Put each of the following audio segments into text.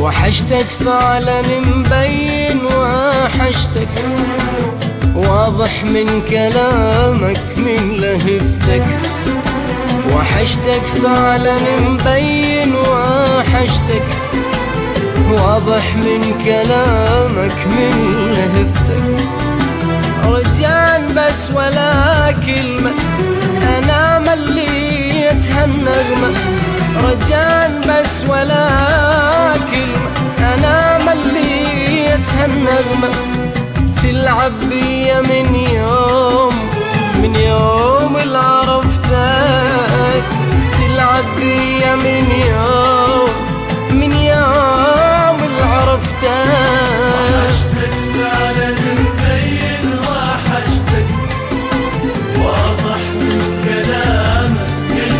وحشتك فعلا مبين وحشتك، واضح من كلامك من لهفتك. وحشتك فعلا مبين وحشتك، واضح من كلامك من لهفتك. رجال بس ولا كلمة أنا مليت هالنغمة، رجال بس ولا كلمة أنا مليت هالنغمة. تلعب بيا من يوم اللي عرفتك، تلعب بيا من يوم اللي عرفتك. وحشتك فعلا مبين وحشتك، واضح من كلامك من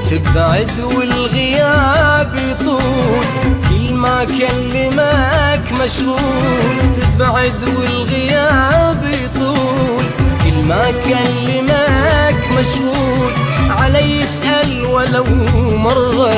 تبعد والغياب يطول، كل ما كلمك مشغول. تبعد والغياب يطول، كل ما كلمك مشغول. علي يسأل ولو مرة